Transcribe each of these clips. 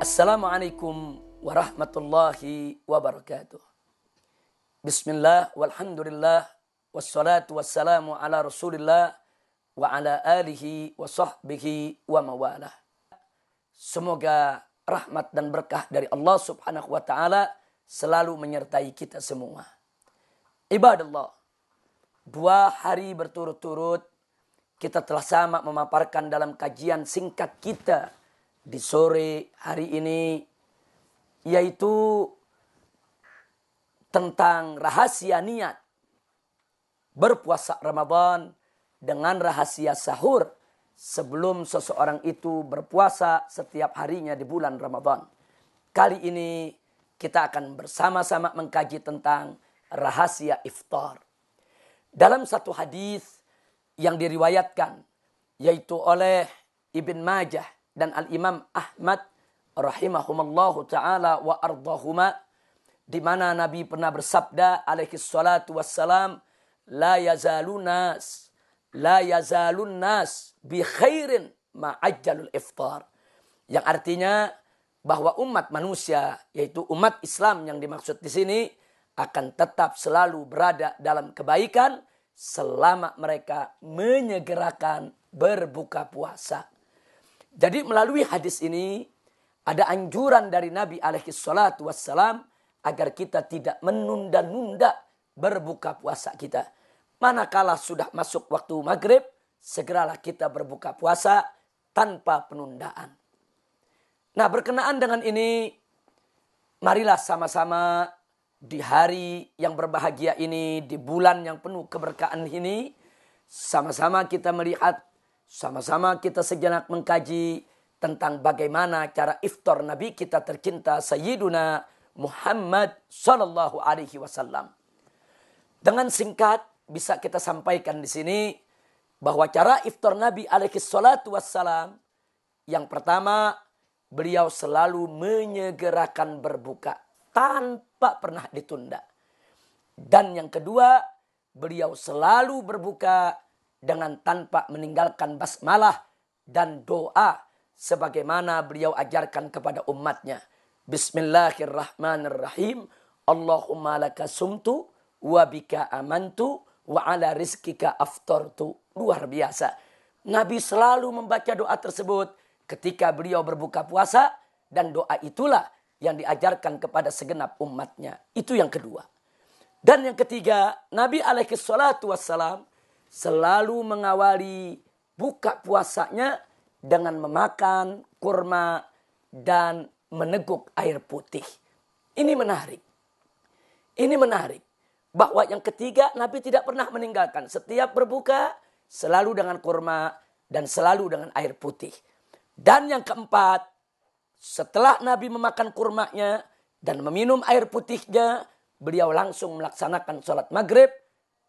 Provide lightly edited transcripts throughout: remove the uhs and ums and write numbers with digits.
Assalamualaikum warahmatullahi wabarakatuh. Bismillah walhamdulillah wassalatu wassalamu ala rasulillah wa ala alihi wa sahbihi wa mawalah. Semoga rahmat dan berkah dari Allah subhanahu wa ta'ala selalu menyertai kita semua. Ibadallah, 2 hari berturut-turut kita telah sama memaparkan dalam kajian singkat kita di sore hari ini, yaitu tentang rahasia niat berpuasa Ramadan dengan rahasia sahur sebelum seseorang itu berpuasa setiap harinya di bulan Ramadan. Kali ini kita akan bersama-sama mengkaji tentang rahasia iftar. Dalam satu hadis yang diriwayatkan yaitu oleh Ibn Majah dan Al-Imam Ahmad rahimahumallahu ta'ala wa ardahuma, di mana Nabi pernah bersabda alaihi salatu wassalam, la yazalun nas bi khairin ma'ajjalul iftar, yang artinya bahwa umat manusia, yaitu umat Islam yang dimaksud di sini, akan tetap selalu berada dalam kebaikan selama mereka menyegerakan berbuka puasa. Jadi melalui hadis ini ada anjuran dari Nabi alaihi salatu wassalam agar kita tidak menunda-nunda berbuka puasa kita. Manakala sudah masuk waktu maghrib, segeralah kita berbuka puasa tanpa penundaan. Nah, berkenaan dengan ini, marilah sama-sama di hari yang berbahagia ini, di bulan yang penuh keberkahan ini, sama-sama kita melihat, sama-sama kita sejenak mengkaji tentang bagaimana cara iftar Nabi kita tercinta Sayyiduna Muhammad sallallahu alaihi wasallam. Dengan singkat bisa kita sampaikan di sini bahwa cara iftar Nabi alaihi salatu wassalam, yang pertama, beliau selalu menyegerakan berbuka tanpa pernah ditunda. Dan yang kedua, beliau selalu berbuka dengan tanpa meninggalkan basmalah dan doa sebagaimana beliau ajarkan kepada umatnya. Bismillahirrahmanirrahim. Allahumma laka sumtu wa bika amantu wa ala rizkika aftartu. Luar biasa. Nabi selalu membaca doa tersebut ketika beliau berbuka puasa, dan doa itulah yang diajarkan kepada segenap umatnya. Itu yang kedua. Dan yang ketiga, Nabi alaihi salatu wassalam selalu mengawali buka puasanya dengan memakan kurma dan meneguk air putih. Ini menarik. Ini menarik. Bahwa yang ketiga, Nabi tidak pernah meninggalkan. Setiap berbuka selalu dengan kurma dan selalu dengan air putih. Dan yang keempat, setelah Nabi memakan kurmanya dan meminum air putihnya, beliau langsung melaksanakan sholat maghrib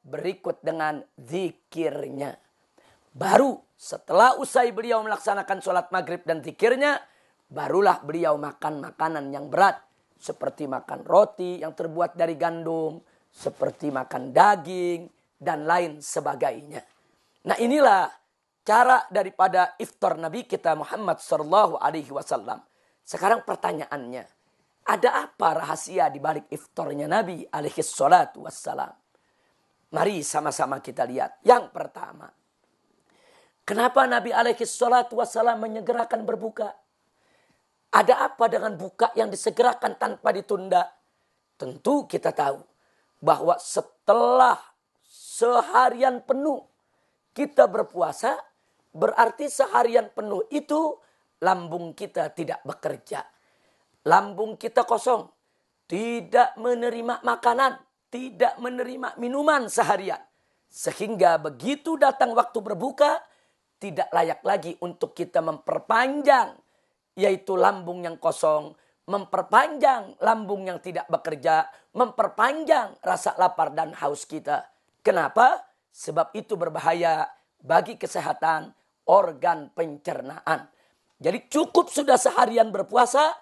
berikut dengan zikirnya. Baru setelah usai beliau melaksanakan sholat maghrib dan zikirnya, barulah beliau makan makanan yang berat. Seperti makan roti yang terbuat dari gandum, seperti makan daging, dan lain sebagainya. Nah, inilah cara daripada iftar Nabi kita Muhammad sallallahu alaihi wasallam. Sekarang pertanyaannya, ada apa rahasia di balik iftarnya Nabi alaihi salatu wassalam? Mari sama-sama kita lihat. Yang pertama, kenapa Nabi alaihi salatu wassalam menyegerakan berbuka? Ada apa dengan buka yang disegerakan tanpa ditunda? Tentu kita tahu bahwa setelah seharian penuh kita berpuasa, berarti seharian penuh itu lambung kita tidak bekerja. Lambung kita kosong. Tidak menerima makanan, tidak menerima minuman seharian. Sehingga begitu datang waktu berbuka, tidak layak lagi untuk kita memperpanjang, yaitu lambung yang kosong, memperpanjang lambung yang tidak bekerja, memperpanjang rasa lapar dan haus kita. Kenapa? Sebab itu berbahaya bagi kesehatan organ pencernaan. Jadi cukup sudah seharian berpuasa,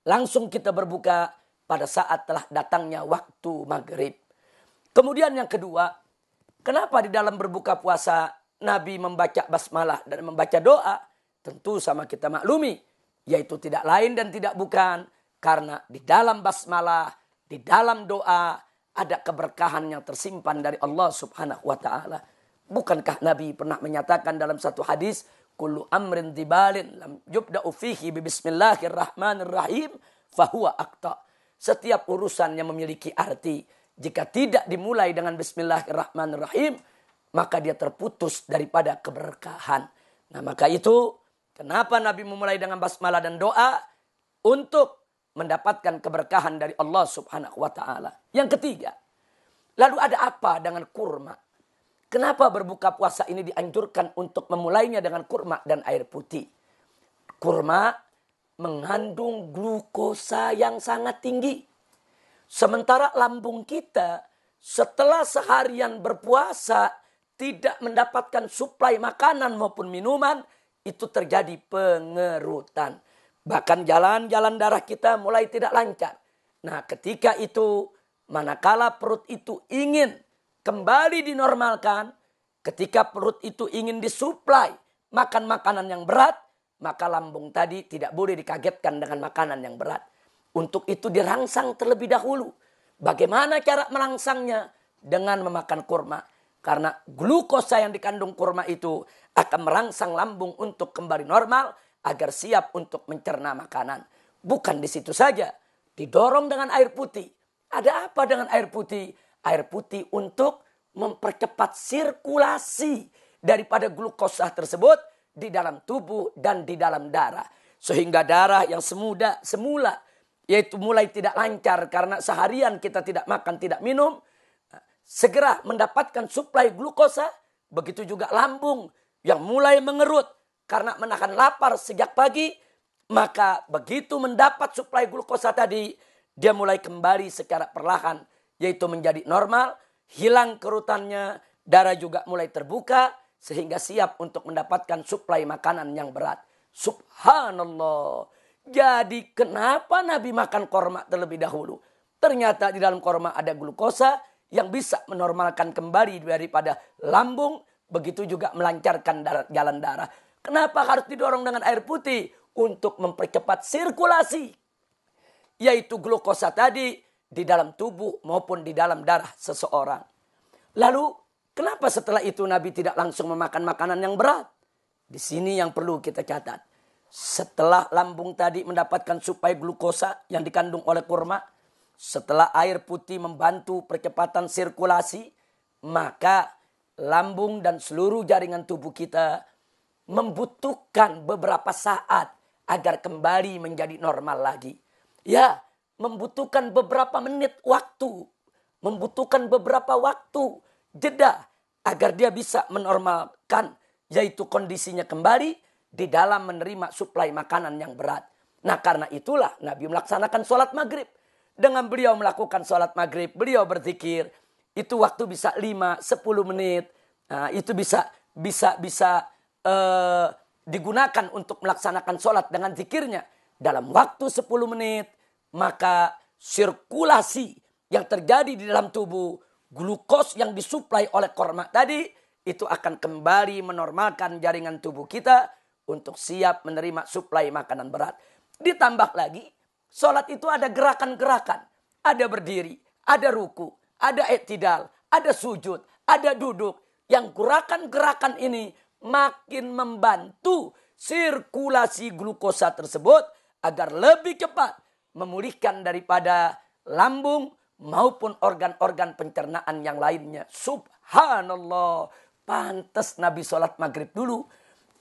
langsung kita berbuka pada saat telah datangnya waktu maghrib. Kemudian yang kedua, kenapa di dalam berbuka puasa Nabi membaca basmalah dan membaca doa? Tentu sama kita maklumi, Yaitu tidak lain dan tidak bukan karena di dalam basmalah, di dalam doa ada keberkahan yang tersimpan dari Allah Subhanahu wa taala. Bukankah Nabi pernah menyatakan dalam satu hadis, kullu amrin dibalin lam yubda'u fihi bi bismillahirrahmanirrahim fahuwa aqta. Setiap urusan yang memiliki arti jika tidak dimulai dengan bismillahirrahmanirrahim, maka dia terputus daripada keberkahan. Nah, maka itu kenapa Nabi memulai dengan basmalah dan doa untuk mendapatkan keberkahan dari Allah Subhanahu wa taala. Yang ketiga, lalu ada apa dengan kurma? Kenapa berbuka puasa ini dianjurkan untuk memulainya dengan kurma dan air putih? Kurma mengandung glukosa yang sangat tinggi. Sementara lambung kita setelah seharian berpuasa tidak mendapatkan suplai makanan maupun minuman, itu terjadi pengerutan. Bahkan jalan-jalan darah kita mulai tidak lancar. Nah, ketika itu manakala perut itu ingin kembali dinormalkan, ketika perut itu ingin disuplai makan makanan yang berat, maka lambung tadi tidak boleh dikagetkan dengan makanan yang berat. Untuk itu dirangsang terlebih dahulu. Bagaimana cara merangsangnya? Dengan memakan kurma. Karena glukosa yang dikandung kurma itu akan merangsang lambung untuk kembali normal agar siap untuk mencerna makanan. Bukan di situ saja. Didorong dengan air putih. Ada apa dengan air putih? Air putih untuk mempercepat sirkulasi daripada glukosa tersebut di dalam tubuh dan di dalam darah. Sehingga darah yang semula yaitu mulai tidak lancar karena seharian kita tidak makan, tidak minum, segera mendapatkan suplai glukosa. Begitu juga lambung yang mulai mengerut karena menahan lapar sejak pagi. Maka begitu mendapat suplai glukosa tadi, dia mulai kembali secara perlahan, yaitu menjadi normal, hilang kerutannya, darah juga mulai terbuka, sehingga siap untuk mendapatkan suplai makanan yang berat. Subhanallah. Jadi kenapa Nabi makan korma terlebih dahulu? Ternyata di dalam korma ada glukosa yang bisa menormalkan kembali daripada lambung, begitu juga melancarkan jalan darah. Kenapa harus didorong dengan air putih? Untuk mempercepat sirkulasi, yaitu glukosa tadi di dalam tubuh maupun di dalam darah seseorang. Lalu kenapa setelah itu Nabi tidak langsung memakan makanan yang berat? Di sini yang perlu kita catat. Setelah lambung tadi mendapatkan suplai glukosa yang dikandung oleh kurma, setelah air putih membantu percepatan sirkulasi, maka lambung dan seluruh jaringan tubuh kita membutuhkan beberapa saat agar kembali menjadi normal lagi. Ya, membutuhkan beberapa menit waktu. Membutuhkan beberapa waktu jeda agar dia bisa menormalkan, yaitu kondisinya kembali di dalam menerima suplai makanan yang berat. Nah, karena itulah Nabi melaksanakan sholat maghrib. Dengan beliau melakukan sholat maghrib, beliau berzikir. Itu waktu bisa 5-10 menit. Nah, itu bisa digunakan untuk melaksanakan sholat dengan zikirnya dalam waktu 10 menit, maka sirkulasi yang terjadi di dalam tubuh, glukos yang disuplai oleh korma tadi, itu akan kembali menormalkan jaringan tubuh kita untuk siap menerima suplai makanan berat. Ditambah lagi, sholat itu ada gerakan-gerakan, ada berdiri, ada ruku, ada i'tidal, ada sujud, ada duduk. Yang gerakan-gerakan ini makin membantu sirkulasi glukosa tersebut agar lebih cepat memulihkan daripada lambung maupun organ-organ pencernaan yang lainnya. Subhanallah. Pantas Nabi sholat maghrib dulu.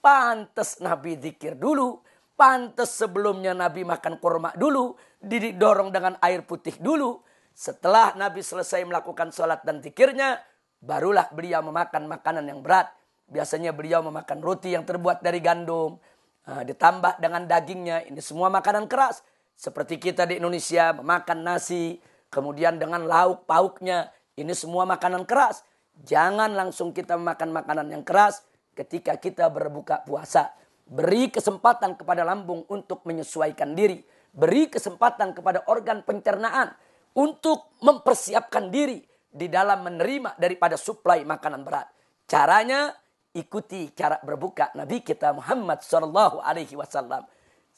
Pantas Nabi zikir dulu. Pantas sebelumnya Nabi makan kurma dulu. Didorong dengan air putih dulu. Setelah Nabi selesai melakukan sholat dan zikirnya, barulah beliau memakan makanan yang berat. Biasanya beliau memakan roti yang terbuat dari gandum, ditambah dengan dagingnya. Ini semua makanan keras. Seperti kita di Indonesia memakan nasi, kemudian dengan lauk pauknya. Ini semua makanan keras. Jangan langsung kita memakan makanan yang keras ketika kita berbuka puasa. Beri kesempatan kepada lambung untuk menyesuaikan diri. Beri kesempatan kepada organ pencernaan untuk mempersiapkan diri di dalam menerima daripada suplai makanan berat. Caranya, ikuti cara berbuka Nabi kita Muhammad SAW.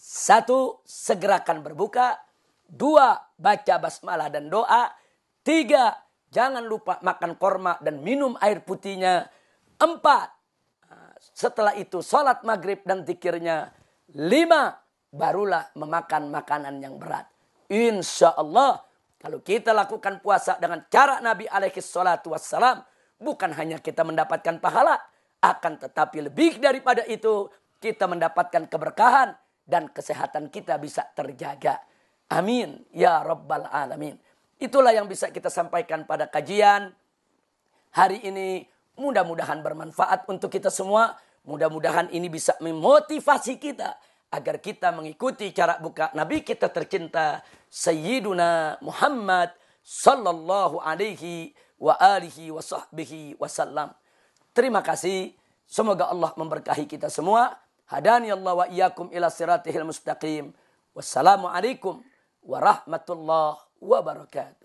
1. Segerakan berbuka. 2. Baca basmalah dan doa. 3. Jangan lupa makan korma dan minum air putihnya. 4. Setelah itu sholat maghrib dan zikirnya. 5. Barulah memakan makanan yang berat. Insya Allah kalau kita lakukan puasa dengan cara Nabi alaihi salatu wassalam, bukan hanya kita mendapatkan pahala, akan tetapi lebih daripada itu kita mendapatkan keberkahan dan kesehatan kita bisa terjaga. Amin ya rabbal alamin. Itulah yang bisa kita sampaikan pada kajian hari ini. Mudah-mudahan bermanfaat untuk kita semua. Mudah-mudahan ini bisa memotivasi kita agar kita mengikuti cara buka Nabi kita tercinta Sayyiduna Muhammad sallallahu alaihi wa alihi wa sahbihi wasallam. Terima kasih. Semoga Allah memberkahi kita semua. Hadani Allah wa iyyakum ila siratihil mustaqim. Wassalamualaikum warahmatullahi wabarakatuh.